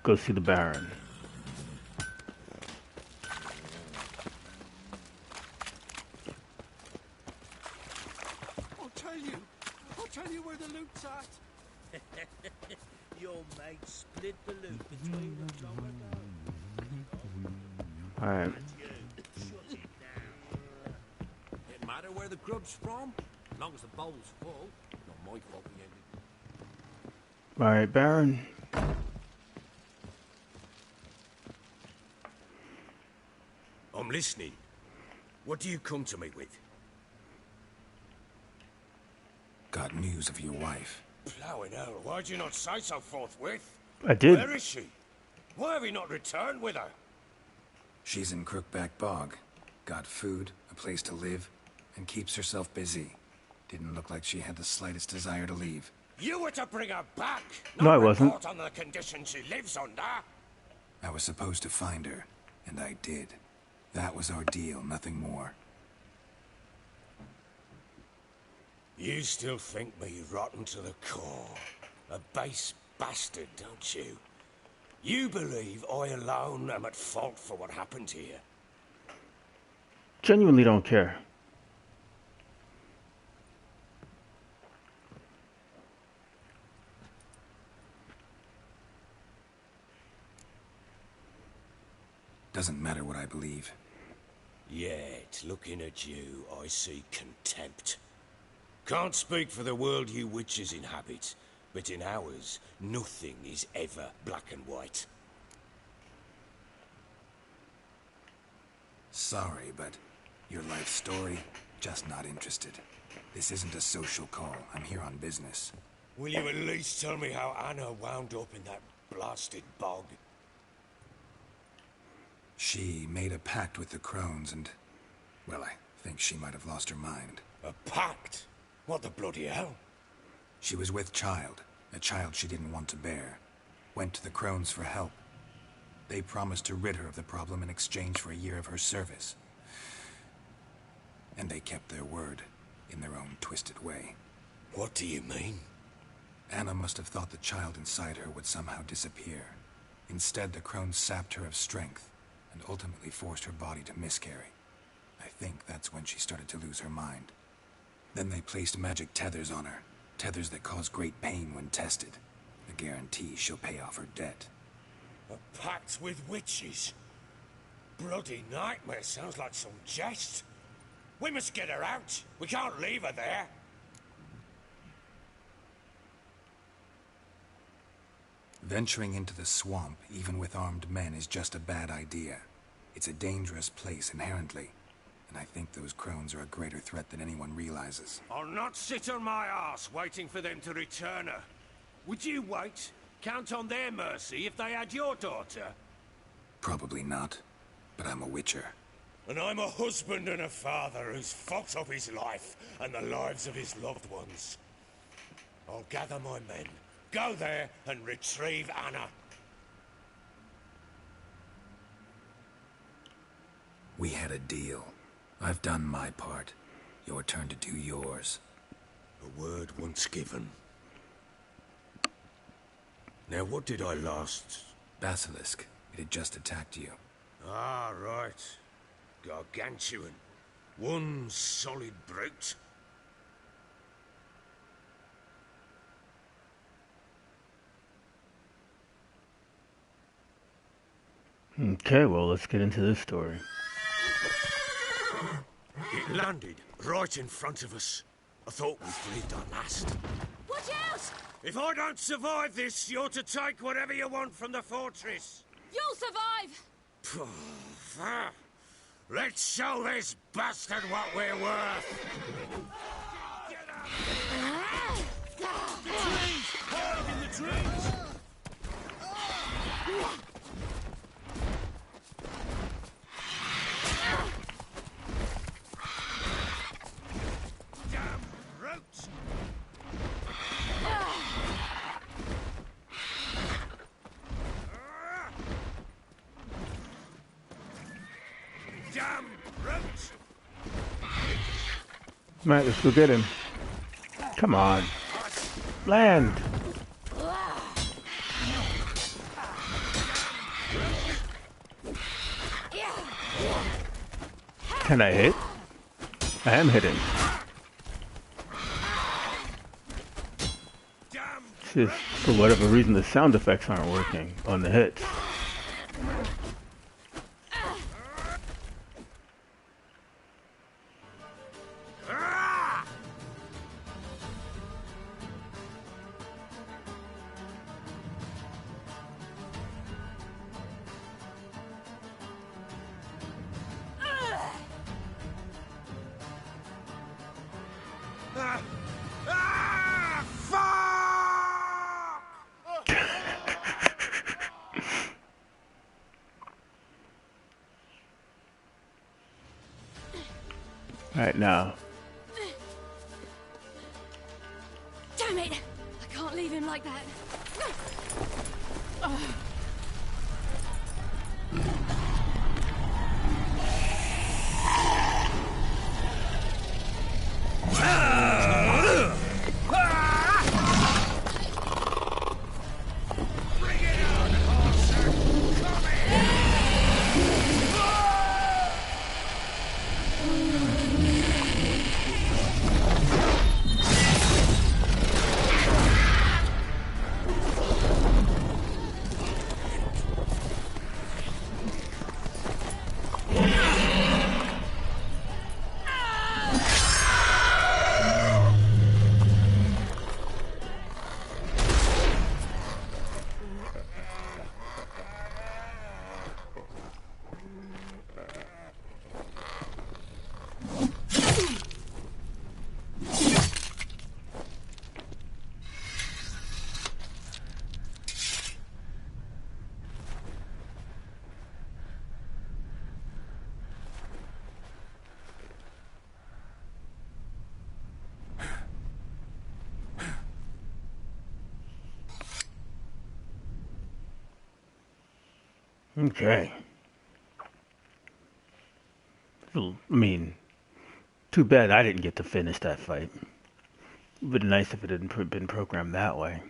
go see the Baron. I'll tell you where the loot's at. Your mate split the loot between them long ago. Alright. It matter where the grub's from, as long as the bowl's full. Not my fault we ended. Alright, Baron. I'm listening. What do you come to me with? Got news of your wife. Plowing hell, why'd you not say so forthwith? I did. Where is she? Why have you not returned with her? She's in CROOKBACK Bog. Got food, a place to live, and keeps herself busy. Didn't look like she had the slightest desire to leave. You were to bring her back. No, I wasn't. Report on the conditions she lives under. I was supposed to find her, and I did. That was our deal, nothing more. You still think me rotten to the core. A base bastard, don't you? You believe I alone am at fault for what happened here. Genuinely don't care. Doesn't matter what I believe. Yet, looking at you, I see contempt. Can't speak for the world you witches inhabit, but in ours, nothing is ever black and white. Sorry, but your life story, just not interested. This isn't a social call. I'm here on business. Will you at least tell me how Anna wound up in that blasted bog? She made a pact with the crones and, well, I think she might have lost her mind. A pact? What the bloody hell? She was with child, a child she didn't want to bear. Went to the crones for help. They promised to rid her of the problem in exchange for a year of her service. And they kept their word, in their own twisted way. What do you mean? Anna must have thought the child inside her would somehow disappear. Instead, the crones sapped her of strength, and ultimately forced her body to miscarry. I think that's when she started to lose her mind. Then they placed magic tethers on her, tethers that cause great pain when tested. A guarantee she'll pay off her debt. A pact with witches? Bloody nightmare, sounds like some jest. We must get her out. We can't leave her there. Venturing into the swamp, even with armed men, is just a bad idea. It's a dangerous place inherently, and I think those crones are a greater threat than anyone realizes. I'll not sit on my arse waiting for them to return her. Would you wait? Count on their mercy if they had your daughter? Probably not, but I'm a witcher. And I'm a husband and a father who's fucked up his life and the lives of his loved ones. I'll gather my men, go there and retrieve Anna. We had a deal. I've done my part. Your turn to do yours. A word once given. Now what did I last... Basilisk. It had just attacked you. Ah, right. Gargantuan. One solid brute. Okay, well, let's get into this story. It landed right in front of us. I thought we breathed our last. Watch out! If I don't survive this, you're to take whatever you want from the fortress. You'll survive! Let's show this bastard what we're worth. Get up! The trees! Hide in the trees! Damn roots! Damn roots! Right, let's go get him. Come on. Land! Can I hit? I am hitting. It's just, for whatever reason, the sound effects aren't working on the hits. Right now. Damn it! I can't leave him like that. Okay. I mean, too bad I didn't get to finish that fight. It would been nice if it hadn't been programmed that way.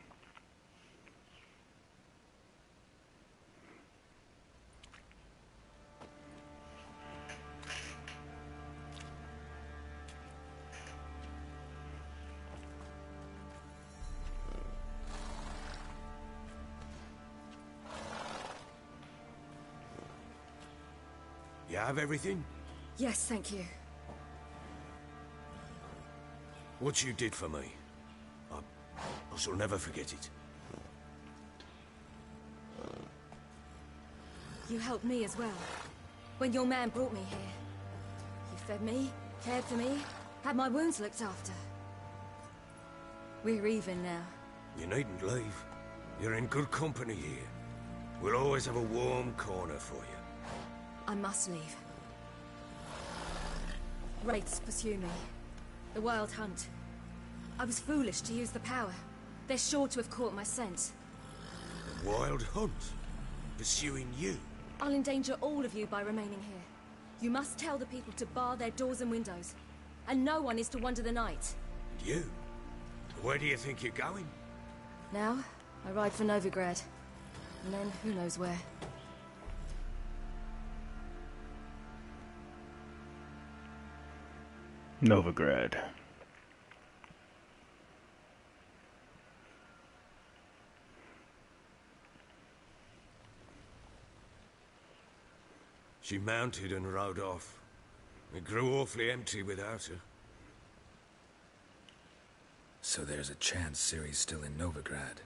You have everything? Yes, thank you. What you did for me, I shall never forget it. You helped me as well. When your man brought me here. You fed me, cared for me, had my wounds looked after. We're even now. You needn't leave. You're in good company here. We'll always have a warm corner for you. I must leave. Wraiths pursue me. The Wild Hunt. I was foolish to use the power. They're sure to have caught my scent. The Wild Hunt? Pursuing you? I'll endanger all of you by remaining here. You must tell the people to bar their doors and windows. And no one is to wander the night. You? Where do you think you're going? Now, I ride for Novigrad. And then, who knows where. Novigrad. She mounted and rode off. It grew awfully empty without her. So there's a chance CIRI'S still in Novigrad.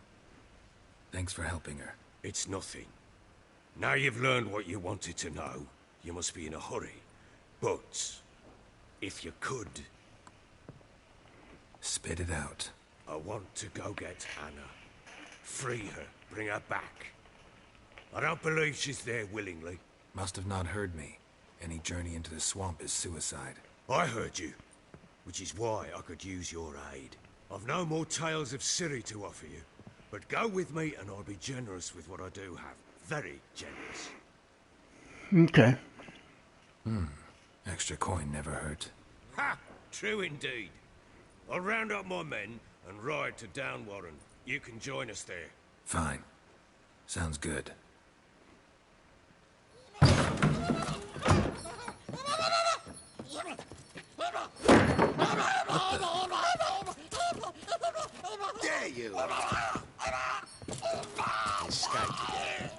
Thanks for helping her. It's nothing. Now you've learned what you wanted to know, you must be in a hurry. But, if you could... Spit it out. I want to go get Anna. Free her, bring her back. I don't believe she's there willingly. Must have not heard me. Any journey into the swamp is suicide. I heard you, which is why I could use your aid. I've no more tales of Ciri to offer you, but go with me and I'll be generous with what I do have. Very generous. Okay. Extra coin never hurt. Ha! True indeed. I'll round up my men and ride to Downwarren. You can join us there. Fine. Sounds good. There you are. Escaped again.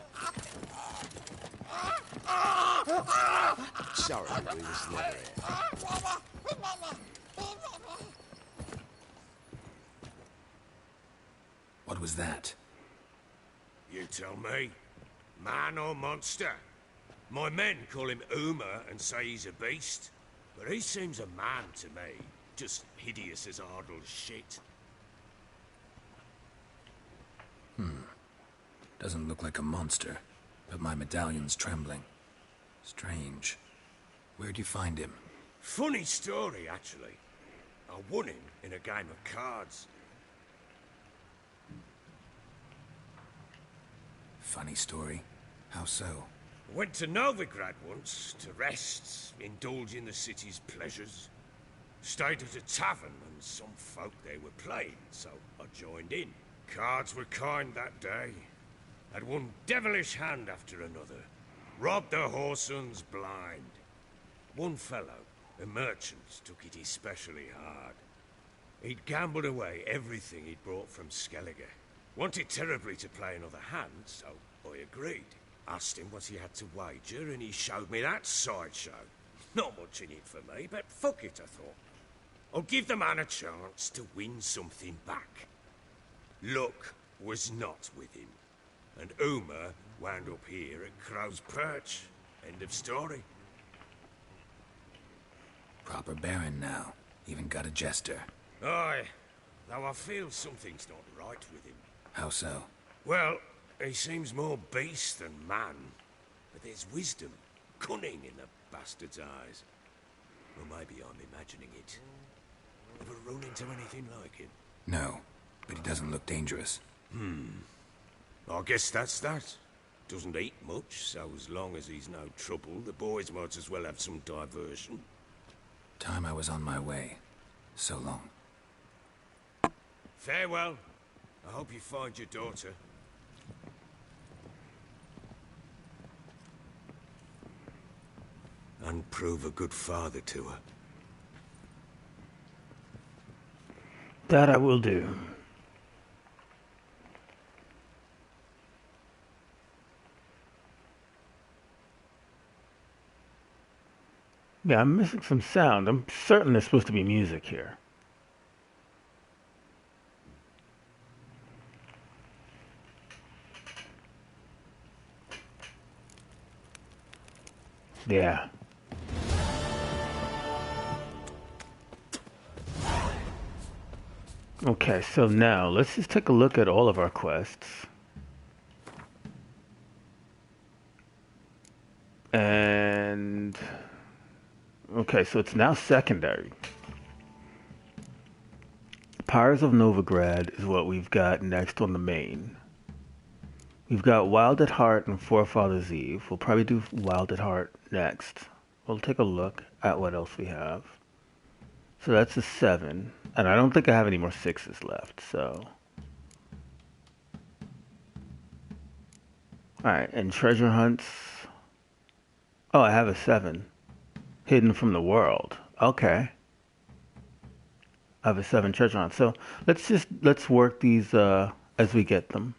Sorry, we was never here. What was that? You tell me. Man or monster? My men call him Uma and say he's a beast. But he seems a man to me. Just hideous as Ardle's shit. Doesn't look like a monster, but my medallion's trembling. Strange. Where'd you find him? Funny story, actually. I won him in a game of cards. Funny story? How so? Went to Novigrad once to rest, indulge in the city's pleasures. Stayed at a tavern and some folk there were playing, so I joined in. Cards were kind that day. Had one devilish hand after another. Robbed the whoresun's blind. One fellow, a merchant, took it especially hard. He'd gambled away everything he'd brought from Skellige. Wanted terribly to play another hand, so I agreed. Asked him what he had to wager, and he showed me that sideshow. Not much in it for me, but fuck it, I thought. I'll give the man a chance to win something back. Luck was not with him, and Uma wound up here at Crow's Perch. End of story. Proper baron now. Even got a jester. Aye, though I feel something's not right with him. How so? Well, he seems more beast than man, but there's wisdom, cunning in the bastard's eyes. Or maybe I'm imagining it. Ever run into anything like him? No, but he doesn't look dangerous. I guess that's that. Doesn't eat much, so as long as he's no trouble, the boys might as well have some diversion. Time I was on my way. So long. Farewell. I hope you find your daughter. And prove a good father to her. That I will do. Yeah, I'm missing some sound. I'm certain there's supposed to be music here. Yeah. Okay, so now let's just take a look at all of our quests. And okay, so it's now secondary. Pyres of Novigrad is what we've got next on the main. We've got Wild at Heart and Forefather's Eve. We'll probably do Wild at Heart next. We'll take a look at what else we have. So that's a 7. And I don't think I have any more 6s left, so. Alright, and treasure hunts. Oh, I have a 7. Hidden from the world. Okay. I have a 7 treasure hunt. So let's work these as we get them.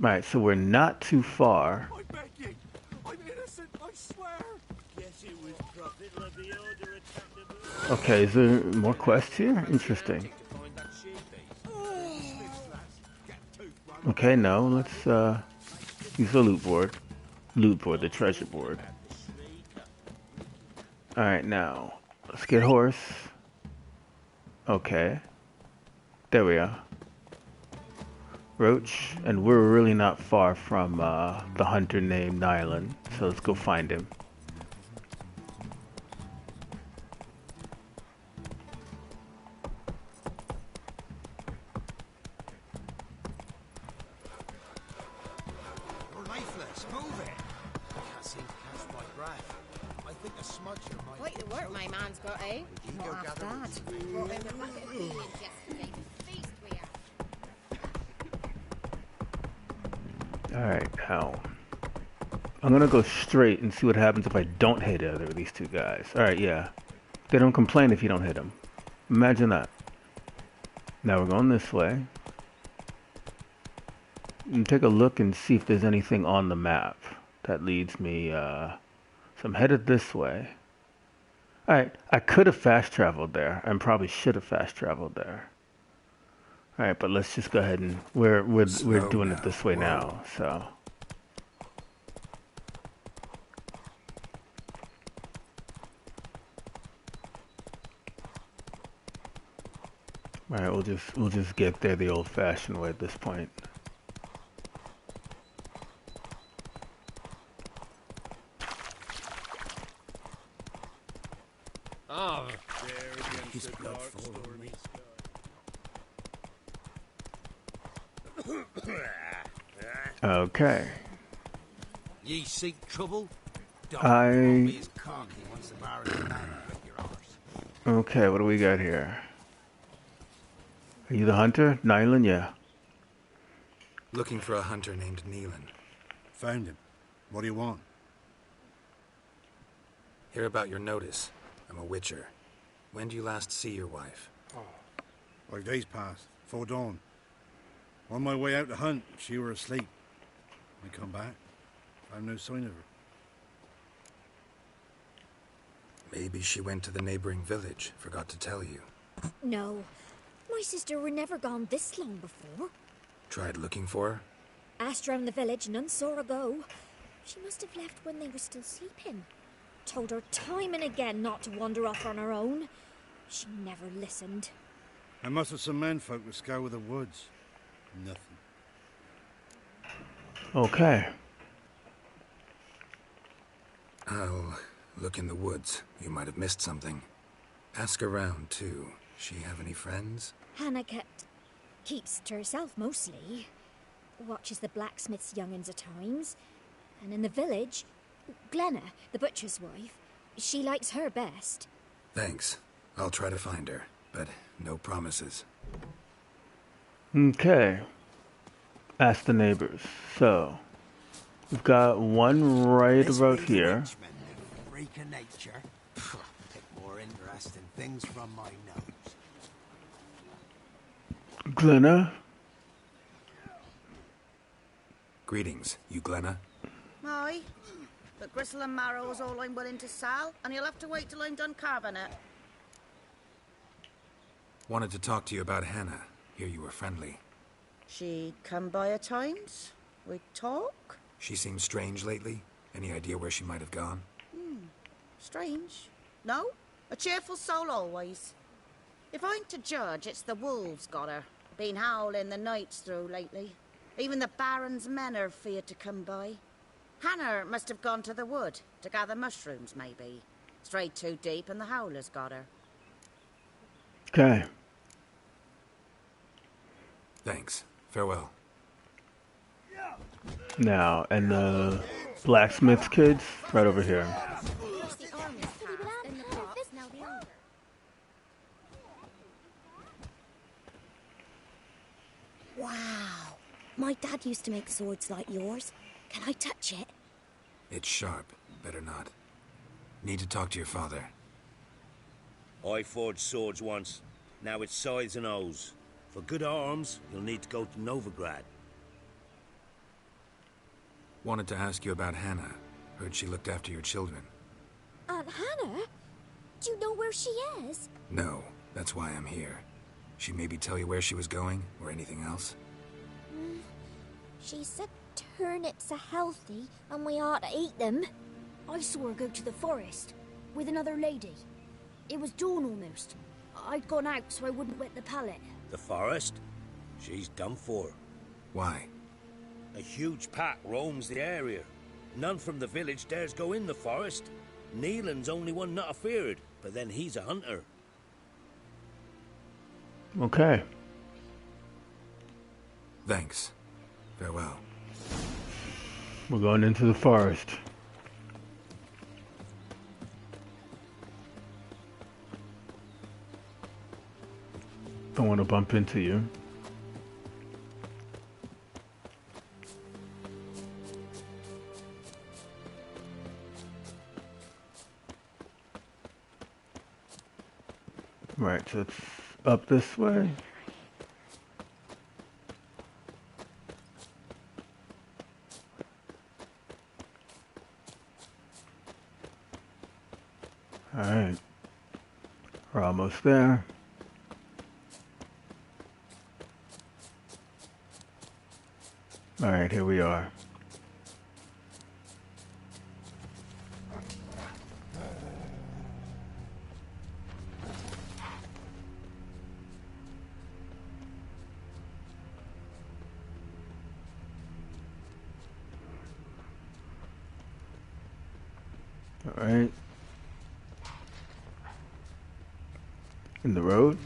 Alright, so we're not too far. I beg you. I'm innocent, I swear. Guess it was Prophet of the Order attacked the moon. Okay, is there more quests here? Interesting. Okay, no, let's use the loot board. Loot board, the treasure board. Alright, now, let's get horse. Okay. There we are. Roach, and we're really not far from the hunter named Nylan, so let's go find him. You're lifeless, move it. I can't seem to catch my breath. I think a smudger might... Quite the work my man's got, eh? You Not go half gather bad. it. Brought him a bucket of beans yesterday. Feast we are. Alright, now I'm gonna go straight and see what happens if I don't hit either of these two guys. Alright, yeah. They don't complain if you don't hit them. Imagine that. Now we're going this way. And take a look and see if there's anything on the map that leads me. So I'm headed this way. Alright, I could have fast traveled there, and probably should have fast traveled there. Alright, but let's just go ahead and we're doing it this way now, so. Alright, we'll just get there the old-fashioned way at this point. Ah, there against the dark, stormy sky. Okay. Ye seek trouble? Okay, what do we got here? Are you the hunter? Nylan, yeah. Looking for a hunter named Neelan. Found him. What do you want? Hear about your notice. I'm a witcher. When do you last see your wife? 5 days passed. 'Fore dawn. On my way out to hunt, she were asleep. I come back. Found no sign of her. Maybe she went to the neighboring village. Forgot to tell you. No. My sister were never gone this long before. Tried looking for her? Asked round the village, none saw her go. She must have left when they were still sleeping. Told her time and again not to wander off on her own. She never listened. I must have some menfolk to scour the woods. Nothing. Okay. I'll look in the woods. You might have missed something. Ask around, too. She have any friends? Hannah keeps to herself mostly. Watches the blacksmith's young'uns at times. And in the village, Glenna, the butcher's wife, she likes her best. Thanks. I'll try to find her, but no promises. Okay. Ask the neighbors. So, we've got one right about here. Freak of nature. Pick more interesting things from my nose. Glenna? Greetings, you Glenna? Aye, but gristle and marrow's all I'm willing to sell, and you'll have to wait till I'm done carving it. Wanted to talk to you about Hannah. Hear you were friendly. She come by at times. We talk. She seems strange lately. Any idea where she might have gone? Strange. No, a cheerful soul always. If I'm to judge, it's the wolves got her. Been howling the nights through lately. Even the Baron's men are feared to come by. Hannah must have gone to the wood to gather mushrooms, maybe. Strayed too deep and the howlers got her. Okay. Thanks. Farewell. Now, and the blacksmith's kids, right over here. Wow. My dad used to make swords like yours. Can I touch it? It's sharp. Better not. Need to talk to your father. I forged swords once. Now it's scythes and hoes. For good arms, you'll need to go to Novigrad. Wanted to ask you about Hannah. Heard she looked after your children. Aunt Hannah? Do you know where she is? No, that's why I'm here. She maybe tell you where she was going, or anything else? She said turnips are healthy, and we ought to eat them. I saw her go to the forest, with another lady. It was dawn almost. I'd gone out so I wouldn't wet the pallet. The forest? She's done for. Why? A huge pack roams the area. None from the village dares go in the forest. Neelan's only one not afeared, but then he's a hunter. Okay. Thanks. Farewell. We're going into the forest. Don't want to bump into you. Right, so it's up this way. Alright. We're almost there. Alright, here we are. Alright. In the road.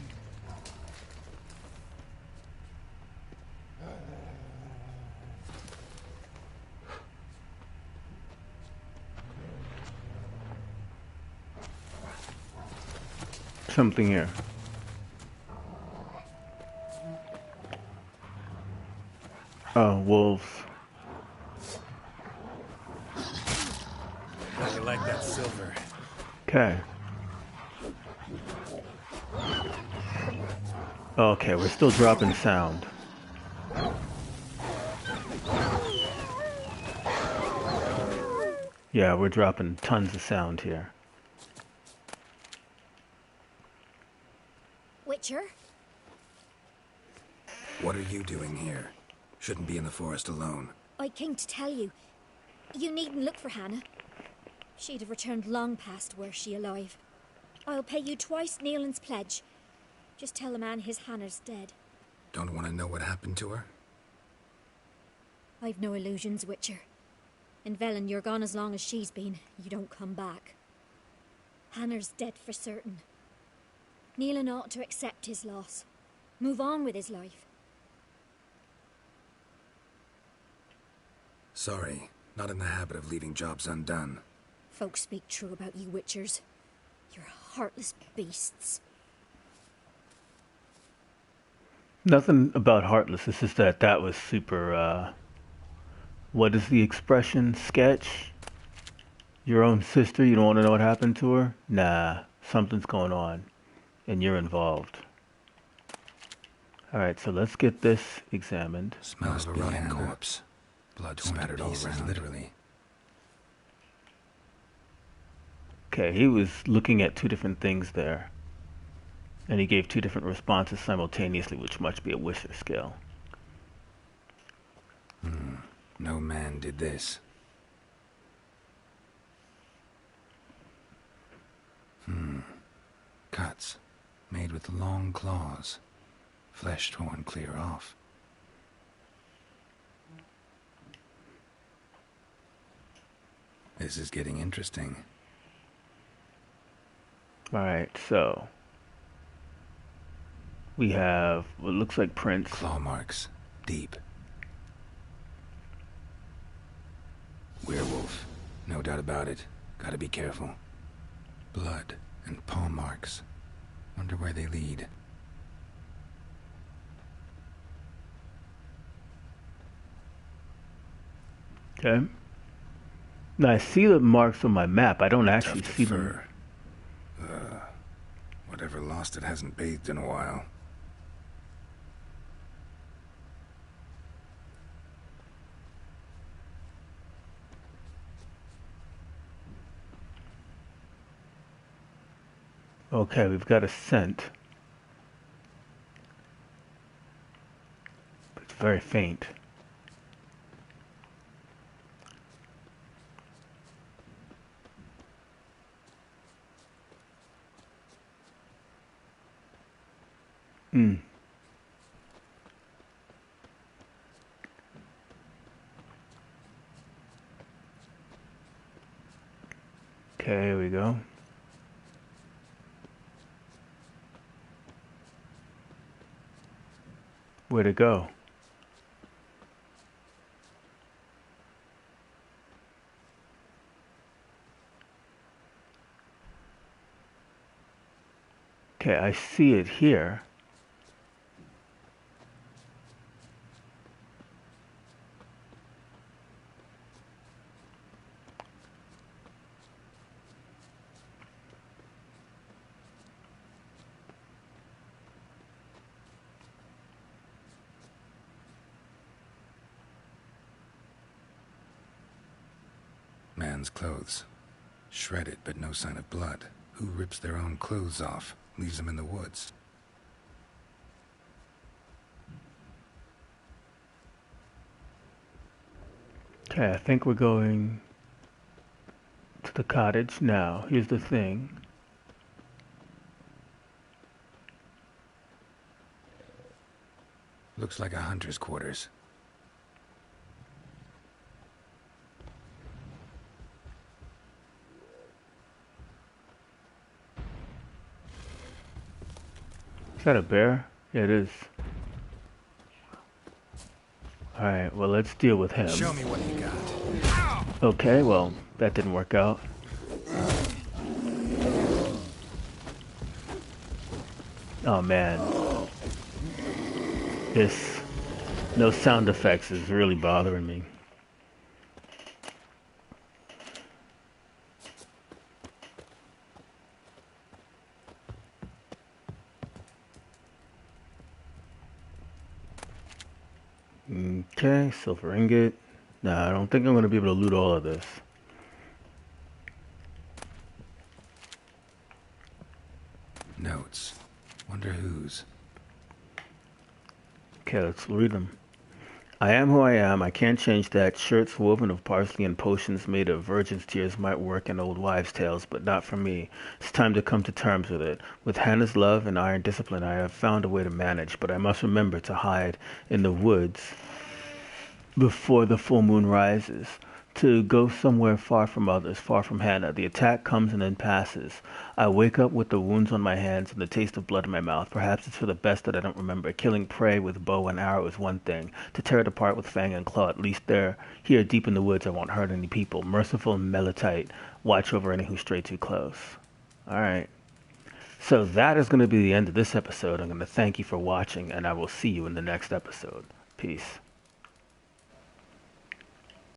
Something here. Oh, wolves. I like that silver. Okay. Okay, we're still dropping sound. Yeah, we're dropping tons of sound here. Witcher? What are you doing here? Shouldn't be in the forest alone. I came to tell you. You needn't look for Hannah. She'd have returned long past were she alive. I'll pay you twice Nealon's pledge. Just tell the man his Hannah's dead. Don't want to know what happened to her? I've no illusions, Witcher. In Velen, you're gone as long as she's been. You don't come back. Hannah's dead for certain. Nealon ought to accept his loss. Move on with his life. Sorry, not in the habit of leaving jobs undone. Folks speak true about you Witchers. You're heartless beasts. Nothing about heartless. It's just that that was super, what is the expression? Sketch? Your own sister, you don't want to know what happened to her? Nah, something's going on. And you're involved. Alright, so let's get this examined. Smells of a rotting corpse. Blood spattered all around. Literally. Okay, he was looking at two different things there. And he gave two different responses simultaneously, which must be a Wisher skill. No man did this. Cuts. Made with long claws. Flesh torn clear off. This is getting interesting. Alright, so we have what looks like prints. Claw marks. Deep. Werewolf. No doubt about it. Gotta be careful. Blood and paw marks. Wonder where they lead. Okay. Now I see the marks on my map. I don't actually see them. Whatever lost it hasn't bathed in a while. Okay, we've got a scent. But it's very faint. Okay, here we go. Where'd it go? Okay, I see it here. Man's clothes. Shredded, but no sign of blood. Who rips their own clothes off, leaves them in the woods? Okay, I think we're going to the cottage now. Here's the thing. Looks like a hunter's quarters. Is that a bear? Yeah, it is. Alright, well, let's deal with him. Show me what you got. Okay, well, that didn't work out. Oh, man. This... no sound effects is really bothering me. Okay, silver ingot. Nah, I don't think I'm going to be able to loot all of this. Notes. Wonder whose. Okay, let's read them. I am who I am. I can't change that. Shirts woven of parsley and potions made of virgin's tears might work in old wives' tales, but not for me. It's time to come to terms with it. With Hannah's love and iron discipline, I have found a way to manage, but I must remember to hide in the woods before the full moon rises, to go somewhere far from others, far from Hannah. The attack comes and then passes. I wake up with the wounds on my hands and the taste of blood in my mouth. Perhaps it's for the best that I don't remember. Killing prey with bow and arrow is one thing. To tear it apart with fang and claw, at least here deep in the woods, I won't hurt any people. Merciful Melitite, watch over any who stray too close. Alright. So that is going to be the end of this episode. I'm going to thank you for watching, and I will see you in the next episode. Peace.